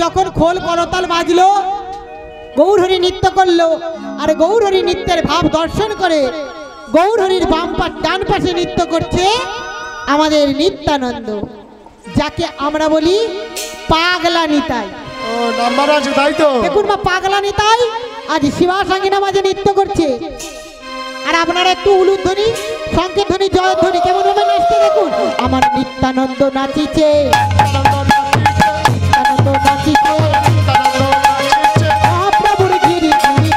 যখন খোল করতাল বাজলো, গৌরহরি নৃত্য করলো, আর গৌরহরি নৃত্যের ভাব দর্শন করে গৌরহরির ডান পাশে নৃত্য করছে আমাদের নিত্যানন্দ, যাকে আমরা বলি পাগলা নিতাই। নাম্বার আছে তাই তো? দেখুন মা, পাগলা নিতাই আজ শিবাসাঙ্গিনা মাঝে নৃত্য করছে। আর আপনারা একটু উলুধ্বনি, সংকেত ধ্বনি, জয়ধ্বনি কেমন ভাবে নাচতে দেখুন। আমার নিত্যানন্দ নাচিছে, নিত্যানন্দ নাচিছে, মহাপ্রভুর গিরি গিরি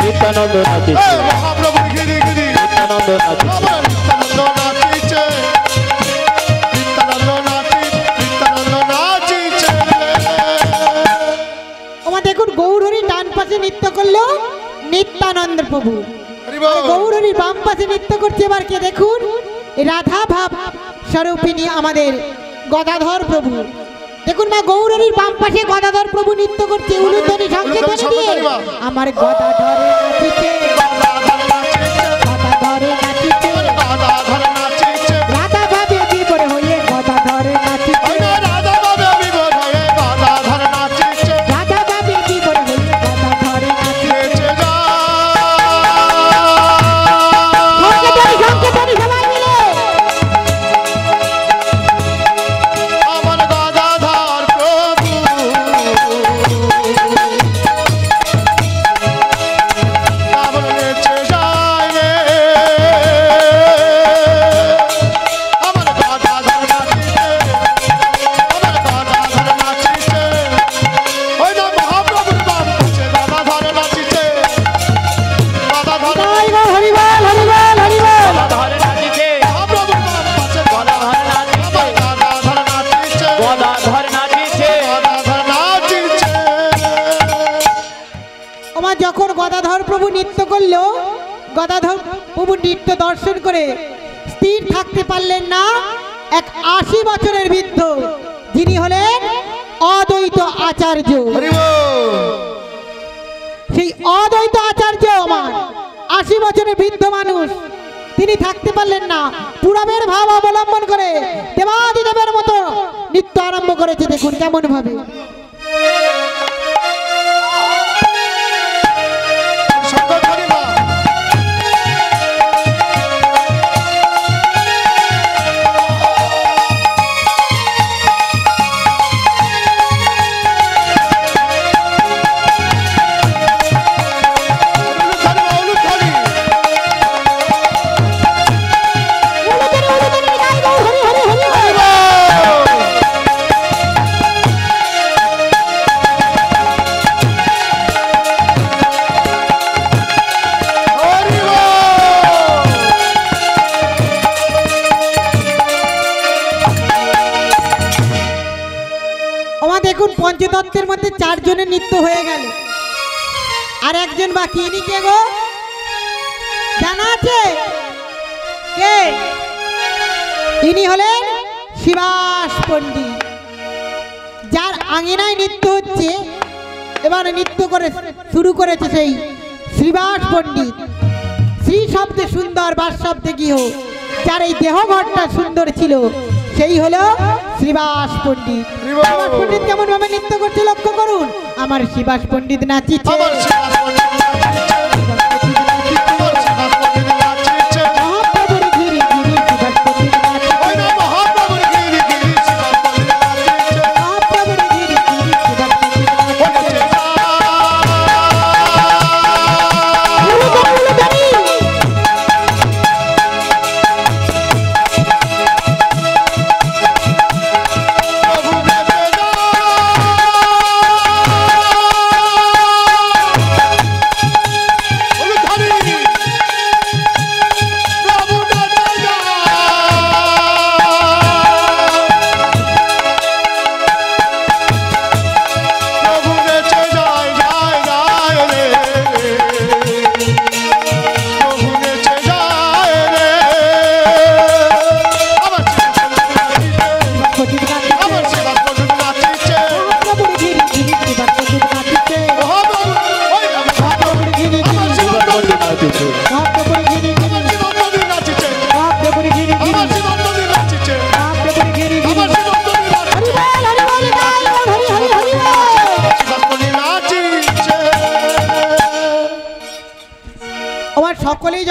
নিত্যানন্দ নাচিছে, মহাপ্রভুর গিরি গিরি নিত্যানন্দ নাচিছে। দেখুন গৌরহরি ডান পাশে নৃত্য করলো নিত্যানন্দ প্রভু, গৌরহরি বাম পাশে নৃত্য করছে এবার কে দেখুন, রাধা ভাব স্বরূপিনী আমাদের গদাধর প্রভু। দেখুন মা, গৌরহরির বাম পাশে গদাধর প্রভু নৃত্য করছে উলুধ্বনি সংকেত দিয়ে। আমার গদাধরে নাচিছে, গদাধরে নাচিছে, রাধা ভাবে বিভোর হয়ে গদাধরে নাচিছে, রাধা ভাবে বিভোর হয়ে গদাধরে নাচিছে। সংকেত সবাই মিলে যখন গদাধর প্রভু নৃত্য করলো, গদাধর প্রভু নৃত্য দর্শন করে স্থির থাকতে পারলেন না এক 80 বছরের বৃদ্ধ, যিনি হলেন অদ্বৈত আচার্য। সেই অদ্বৈত আচার্য আমার 80 বছরের বৃদ্ধ মানুষ, তিনি থাকতে পারলেন না, পুরাবের ভাব অবলম্বন করে দেবাদিদেবের মতো নৃত্য আরম্ভ করেছে। দেখুন কেমন ভাবে। দেখুন পঞ্চতত্ত্বের মধ্যে 4 জনের নৃত্য হয়ে গেল, আর একজন বাকি। ইনি কে গো, জানা আছে কে? ইনি হলেন শিবাস পণ্ডিত, যার আঙিনায় নৃত্য হচ্ছে। এবার নৃত্য করে শুরু করেছে সেই শিবাস পণ্ডিত। শ্রী শব্দে সুন্দর, বাস শব্দে গৃহ, যার এই দেহঘরটা সুন্দর ছিল, সেই হলো শিবাস পণ্ডিত। শিবাস পণ্ডিত কেমন ভাবে নৃত্য করছে লক্ষ্য করুন। আমার শিবাস পণ্ডিত নাচিছে, মহাপ্রভুর গিরি গিরি শিবাস পণ্ডিত নাচিছে, মহাপ্রভুর গিরি গিরি শিবাস পণ্ডিত নাচিছে, মহাপ্রভুর গিরি গিরি শিবাস পণ্ডিত নাচিছে।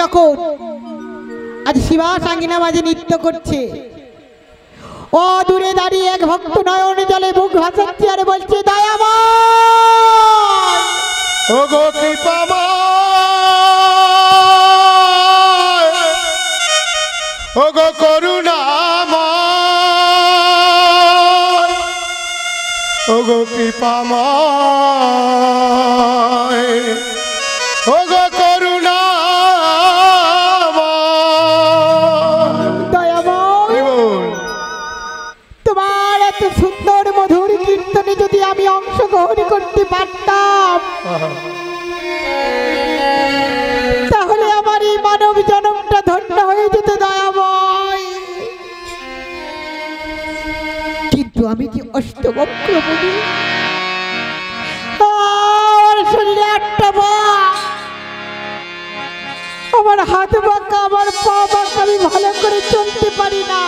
যখন আজ শিবা সাঙ্গিনা মাঝে নৃত্য করছে, ও দূরে দাঁড়িয়ে এক ভক্ত নয়ন জলে মুখ ভাসাচ্ছে আর বলছে দয়াময় ও গো কৃপাময়, ও গো করুণাময়, ও গো কৃপাময়, ও গো করুণাময়। দয়াময়, তোমার এত সুন্দর মধুর কীর্তনে যদি আমি অংশগ্রহণ করতে পারতাম, তাহলে আমার এই মানব জন্মটা ধন্য হয়ে যেত দয়াময়। কিন্তু আমি যে অষ্টবক্র বলি, আমার শরীরে 8টা বাঁক, আমার হাত বাঁকা, আমার পা বাঁকা, আমি ভালো করে চলতে পারি না,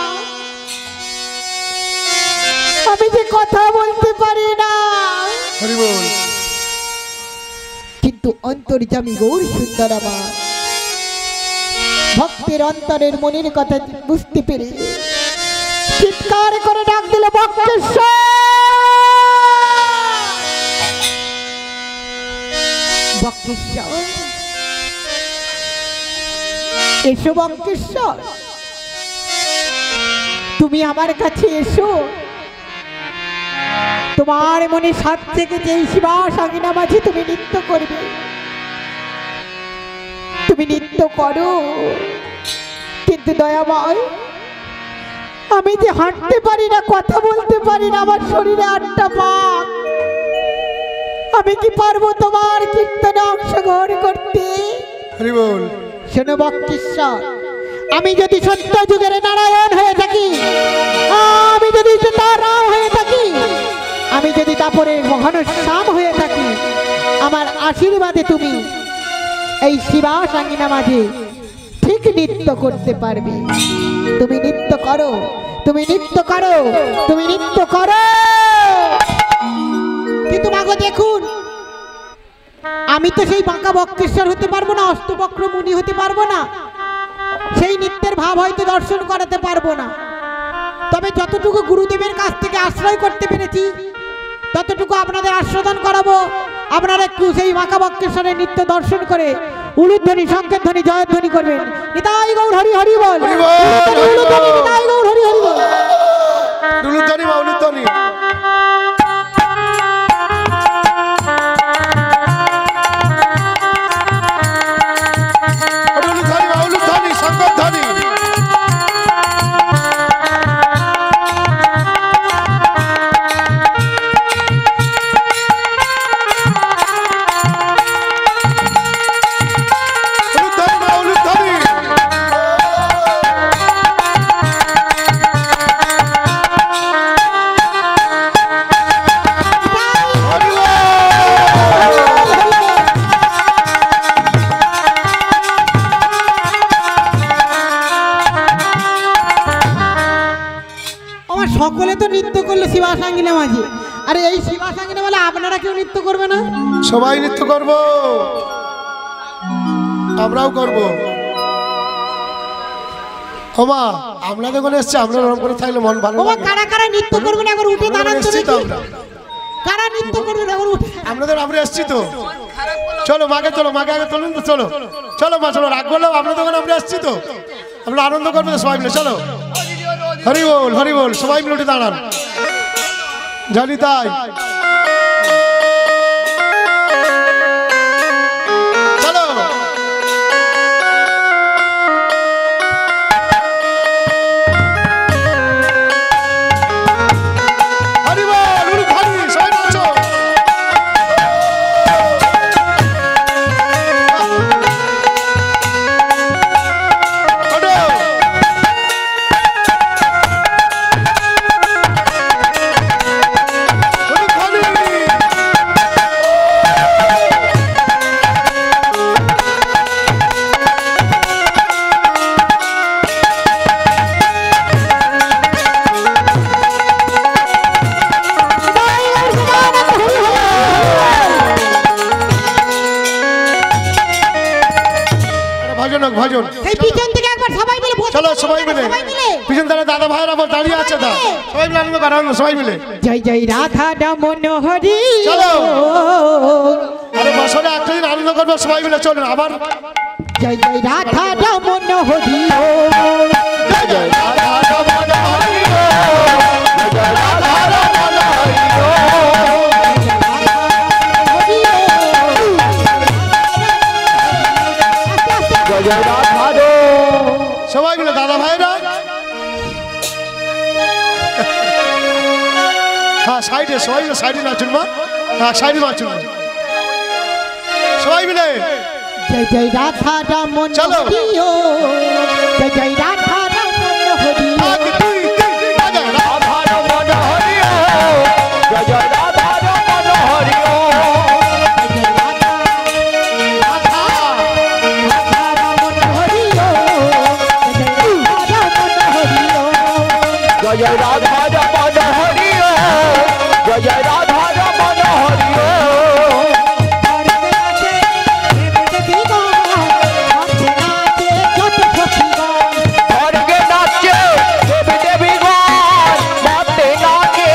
আমি যে কথা বলতে পারি না। কিন্তু অন্তর্যামী গৌর সুন্দর আমার ভক্তের অন্তরের মনের কথা বুঝতে পেরে চিৎকার করে ডাক দিল বক্রেশ্বর, বক্রেশ্বর এসো, বক্রেশ্বর তুমি আমার কাছে এসো। তোমার মনে সাত থেকে যে শিবা সাঙ্গিনা মাঝে তুমি নৃত্য করবে, তুমি নৃত্য করো। কিন্তু দয়াময়, আমি যে হাঁটতে পারি না, কথা বলতে পারি না, আমার শরীরে 8টা বাঁক, আমি কি পারবো তোমার কীর্তনে অংশগ্রহণ করতে? শোনো বক্রেশ্বর, আমি যদি সত্য যুগের নারায়ণ হয়ে থাকি, আমি যদি তার রাম হয়ে থাকি, আমি যদি তারপরের মহানশ্যাম হয়ে থাকি, আমার আশীর্বাদে তুমি এই শিবা সাঙ্গিনা মাঝে ঠিক নৃত্য করতে পারবে। তুমি নৃত্য করো, তুমি নৃত্য করো, তুমি নৃত্য করো। কিন্তু মাগো দেখুন, আমি তো সেই বাঁকা বক্রেশ্বর হতে পারবো না, অষ্টবক্র মুনি হতে পারবো না, সেই নৃত্যের ভাব হয়তো দর্শন করাতে পারবো না। তবে যতটুকু গুরুদেবের কাছ থেকে আশ্রয় করতে পেরেছি, ততটুকু আপনাদের আস্বাদন করাবো। আপনারা একটু সেই বাঁকা বক্রেশ্বরের নৃত্য দর্শন করে উলুধ্বনি, শঙ্খের ধ্বনি, জয়ের ধ্বনি করবেন। নিতাই গৌর হরি হরি বল, নিতাই গৌর হরি হরি বল। সকলে তো নৃত্য করলো শিবা সাঙ্গিনা মাঝে, আরে এই শিবা সাঙ্গিনা বলে আপনারা কেউ নৃত্য করবে না? সবাই নৃত্য করব, আমরাও করব। ওমা আমরা যখন এসছি, আমরা নরম করে থাকলে মন ভালো লাগে। কারা কারা নৃত্য করবে না একবার উঠে দাঁড়ান তো দেখি। কারা নৃত্য করবে না একবার উঠে? আমরা এসছি তো, চলো মাকে, চলো মাকে আগে চলুন তো, চলো চলো মা, চলো রাগ করলেও আমরা তখন আমরা এসছি তো, আমরা আনন্দ করবো তো সবাই মিলে। চলো হরি বল, হরি বল, সবাই মিলে উঠে দাঁড়ান। জানি তাই ভজন সেই পিছন থেকে একবার সবাই মিলে চলো সবাই মিলে পিছন দাঁড়া দাদা ভাইরা আবার দাঁড়িয়ে আছে দা সবাই মিলে আনন্দ করানো সবাই মিলে জয় জয় রাধা রমন হরি চলো আরে বছরে একটা দিন আনন্দ করবো সবাই মিলে চলুন আবার জয় জয় রাধা রমন হরি জয় জয় রাধা রমন হরি জয় রাধা রমন হরি জয় জয় রাধা সবাই মিলে দাদা ভাইরা হ্যাঁ সাইডে সবাই মিলে সাইডে নাচুন মা হ্যাঁ সাইডে নাচুন সবাই মিলে জয় জয় রাধা রমন চলো। হরি জয় জয় রাধা রমন হরি এক দুই তিন জয় রাধা রমন হরি জয় জয় রাধা রমন হরি জয় জয় রাধা রমন হরি জয় জয় রাধা রমন হরি স্বর্গে নাচে দেবী দেবী গণ মাতে নাচে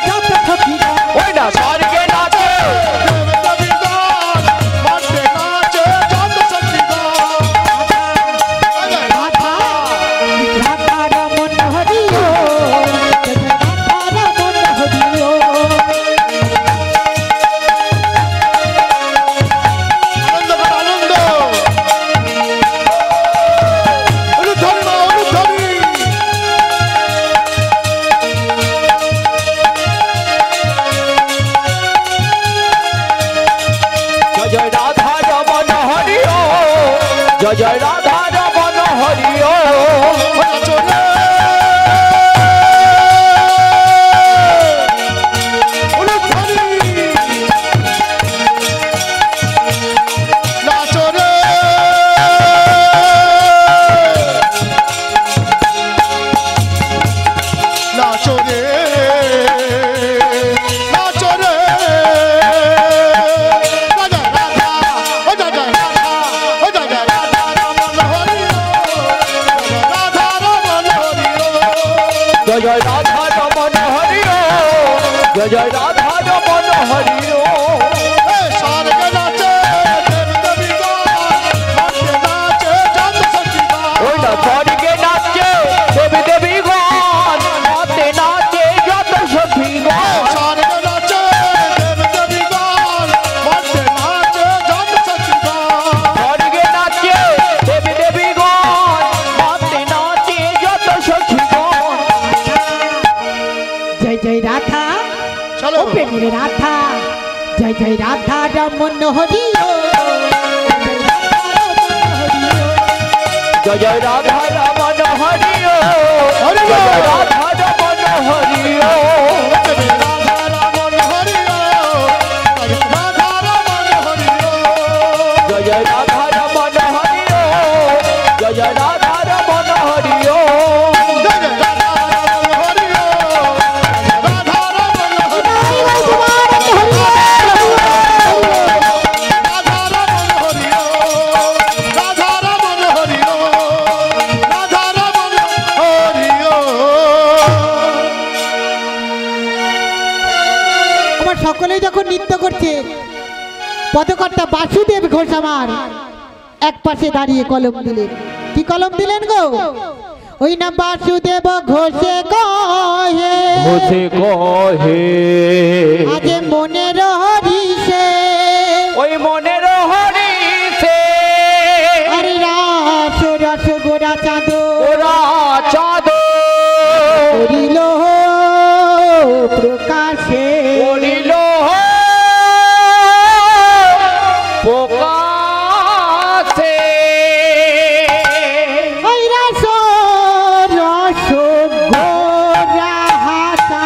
যত সখীগণ ওই না স্বর্গে নাচে দেবী দেবী গণ মাতে নাচে যত সখীগণ আনন্দ কর আনন্দ অনুধ্বনি মা অনুধ্বনি জয় জয় রাধা রমন হরি জয় জয় রাধা রমন হরি নাচো রে নাচো রে নাচো রে রাধা রাধা ও রাধা রাধা ও রাধা রাধা রমন হরি রাধা রমন হরি জয় জয় রাধা রমন হরি জয় জয় রাধা রমন হরি স্বর্গে নাচে দেবী দেবী গণ মাতে নাচে যত সখীগণ ওই না স্বর্গে নাচে দেবী দেবী গণ মাতে নাচে যত সখীগণ স্বর্গে নাচে দেবী দেবী গণ মাতে নাচে যত সখীগণ স্বর্গে নাচে দেবী দেবী গণ মাতে নাচে যত সখীগণ জয় জয় রাধা চলো ও প্রেমের রাধা জয় জয় রাধা রমন হরি জয় জয় রাধা রমন হরি হরি জয় জয় রাধা রমন হরি রাধা রমন হরি রাধা রমন হরি জয় জয় রাধা রমন হরি জয় জয় রাধা রমন হরি জয় জয় রাধা রমন হরি রাধা রমন হরি আমার সকলেই যখন নৃত্য করছে পদকর্তা বাসুদেব ঘোষ আমার এক পাশে দাঁড়িয়ে কলম দিলেন কি কলম দিলেন গো ওই না বাসুদেব ঘোষে কহে ঘোষে কহে আজ মনের হরিষে ওই মনের হরিষে আরে রাস রস গোরা চাঁদ ওরা চাঁদ করিল প্রকাশে করিল প্রকাশে ওই রাস রস গোরা হাতা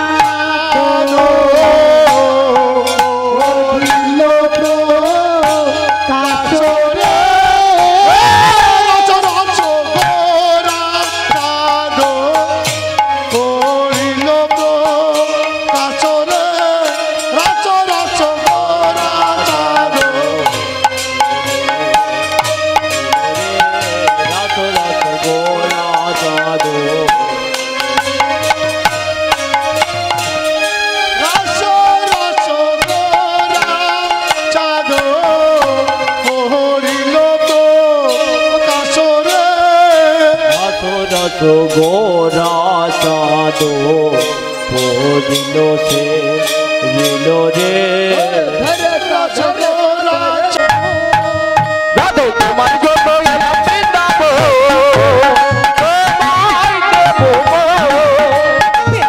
গোরা চাঁদ পড়িল সে রিল রে রাধে তোমার জন্য এলাম বৃন্দাবন, তোমায় দেব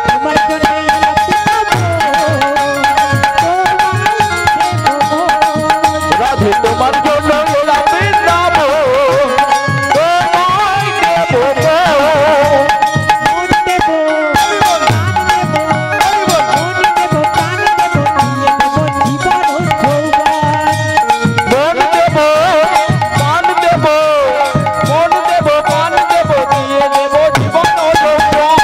তোমার জন্য রাধে তোমার জন্য এলাম বৃন্দাবন, তোমায় দেব মন দেব প্রাণ দেব, মন দেব প্রাণ দেব, দিয়ে দেব জীবন যৌবন।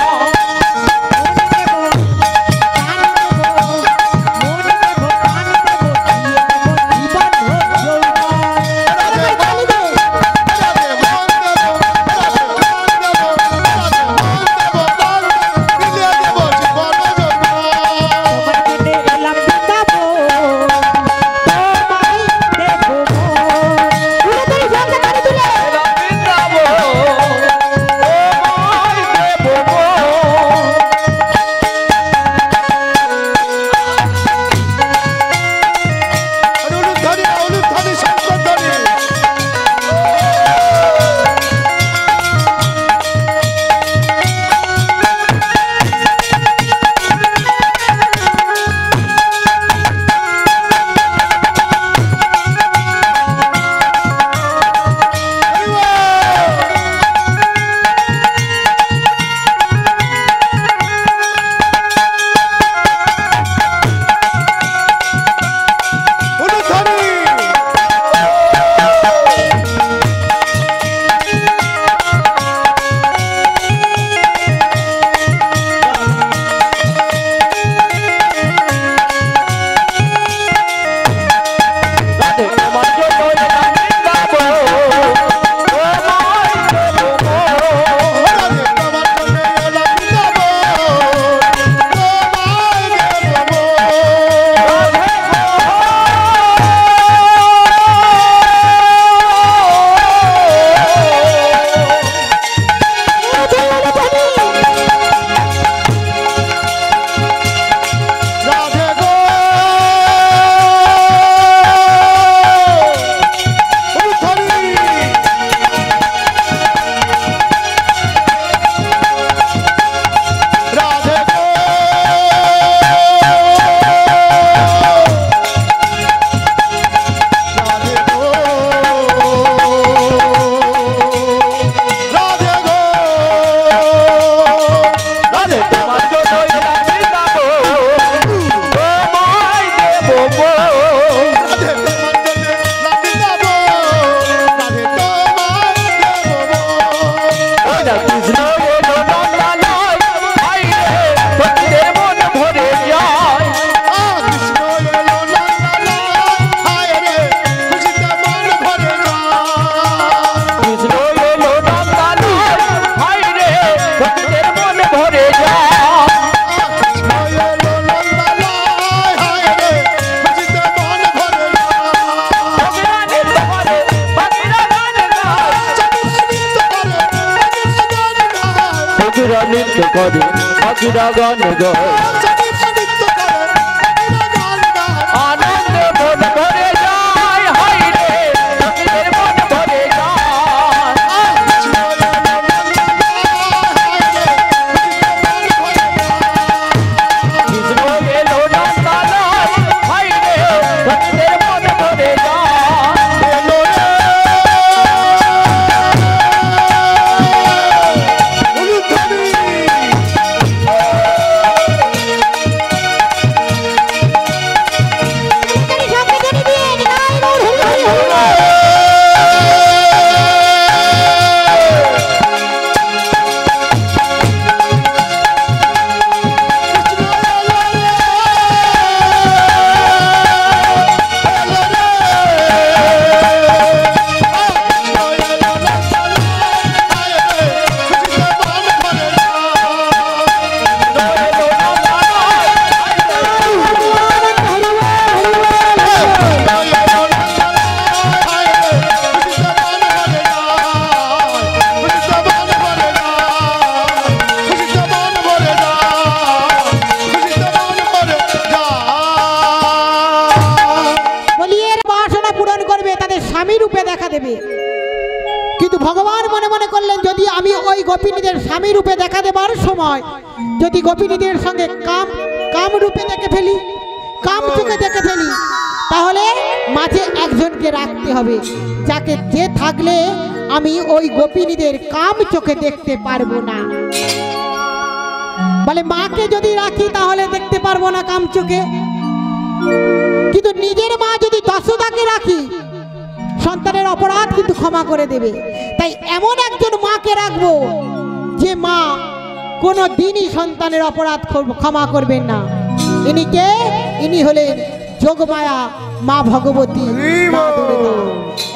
এলাম বৃন্দাবন, তোমায় দেব রাধে তোমার জন্য এলাম বৃন্দাবন, তোমায় দেব রাধে তোমার জন্য এলাম বৃন্দাবন, তোমায় দেব রাধা কৃষ্ণ এলো নন্দালয়, হায় রে ভক্তের মন ভরে যায়। কৃষ্ণ এলো নন্দালয়, হায় রে ভক্তের মন ভরে যায়। ভগিরা নৃত্য করে, ভগিরা গান গায়। ভগিরা নৃত্য করে, ভগিরা গান গায়। আনন্দে মন ভরে যায়, হায় রে ভক্তের মন ভরে যায়। কৃষ্ণ এলো নন্দালয়, হায় রে ভক্তের মন ভরে যায়। Oluthani দেবে। কিন্তু ভগবান মনে মনে করলেন, যদি আমি ওই গোপিনীদের স্বামী রূপে দেখা দেবার সময় যদি গোপিনীদের সঙ্গে কাম রূপে দেখে ফেলি, কাম চোখে দেখে ফেলি, তাহলে মাঝে একজনকে রাখতে হবে, যাকে যে থাকলে আমি ওই গোপিনীদের কাম চোখে দেখতে পারবো না। বলে মাকে যদি রাখি তাহলে দেখতে পারবো না কাম চোখে, কিন্তু নিজের মা যদি যশোদাকে রাখি সন্তানের অপরাধ কিন্তু ক্ষমা করে দেবে। তাই এমন একজন মাকে রাখবো যে মা কোনো দিনই সন্তানের অপরাধ ক্ষমা করবেন না। ইনি কে? ইনি হলেন যোগমায়া মা ভগবতী মা দুর্গা।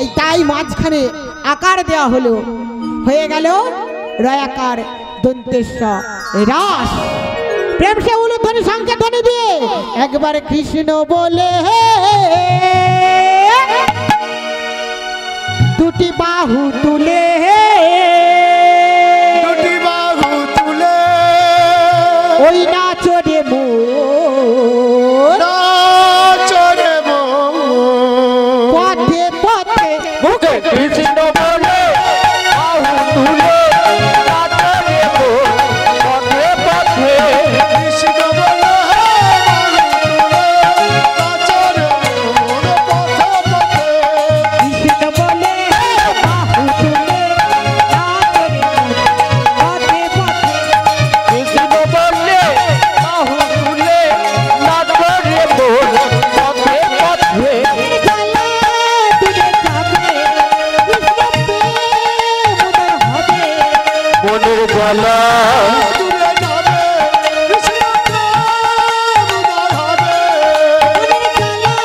এই তাই মাঝখানে আকার দেওয়া হলো, হয়ে গেল রয়াকার দন্তেশ্ব রাস। প্রেম সে উলুধ্বনি সংখ্যা ধ্বনি দিয়ে একবার কৃষ্ণ বলে দুটি বাহু তুলে, দুটি বাহু তুলে ওই নাচরে মোর, নাচরে পথে পথে মুখে কৃষ্ণ বলে বাহু তুলে নাচরে মোর, পথে পথে কৃষ্ণ বলে নাচরে পথে পথে। কৃষ্ণ বলে বাহু তুলে নাচরে মোর, পথে পথে কৃষ্ণ বললে বাহু তুলে নাচরে মোর, পথে পথে গলা দূরে যাবে, কৃষ্ণ প্রেম উদয় হবে। মনের গলা দূরে যাবে কৃষ্ণ প্রেম উদয় হবে। মনের গলা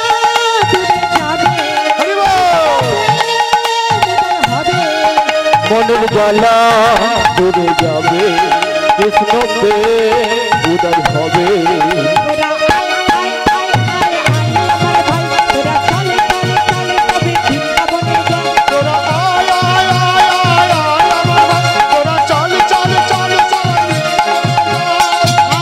দূরে যাবে, হরি বল। প্রেম উদয় হবে। মনের গলা দূরে যাবে, কৃষ্ণ প্রেম উদয় হবে। তোরা আয় আয় আয় আয় আয় আমার ভাই, তোরা চলে চলে চলে তবে বৃন্দাবনে যাই। তোরা আয় আয় আয় আয় আয় আমার ভাই, তোরা চল চল চল চল।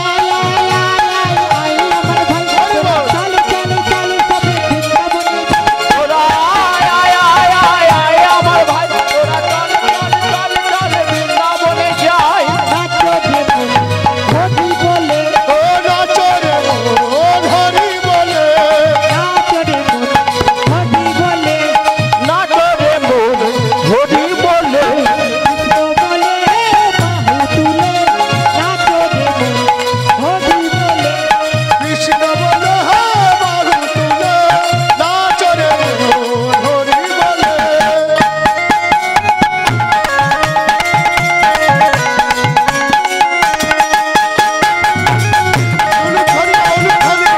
আয় আয় আয় আয় আয় আমার ভাই, তোরা চলে চলে চলে তবে বৃন্দাবনে যাই। তোরা আয় আয় আয় আয় আমার ভাই, তোরা চল চল চল চল বৃন্দাবনে যাই। নাচো দেবো হরি বলে, ও নাচরে ও হরি বলে। নাচো দেবো হরি বলে, নাচরে মোর হরি বলে, কৃষ্ণ বলে বাহু তুলে, নাচো দেবো হরি বলে। কৃষ্ণ বলে বাহু তুলে নাচরে হরি বলে। উলুধ্বনি উলুধ্বনি।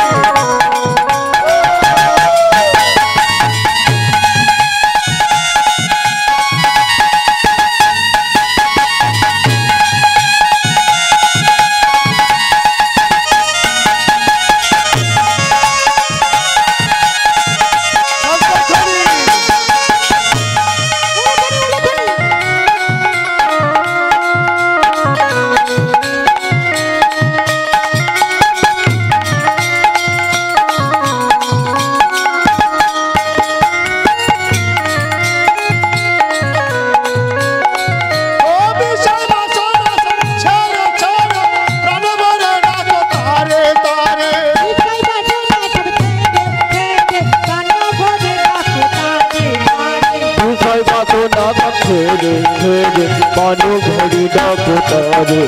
ও বিশাল বাসন ছেড়ে ছেড়ে প্রাণ ভরে ডাকো তারে তারে। বিষয় বাসনা সব ছেড়ে কান্না ভরে রাখো তাকে তাকে। বিষয় বাসনা ছেড়ে ছেড়ে পানু ঘড়ি ডাকো তারে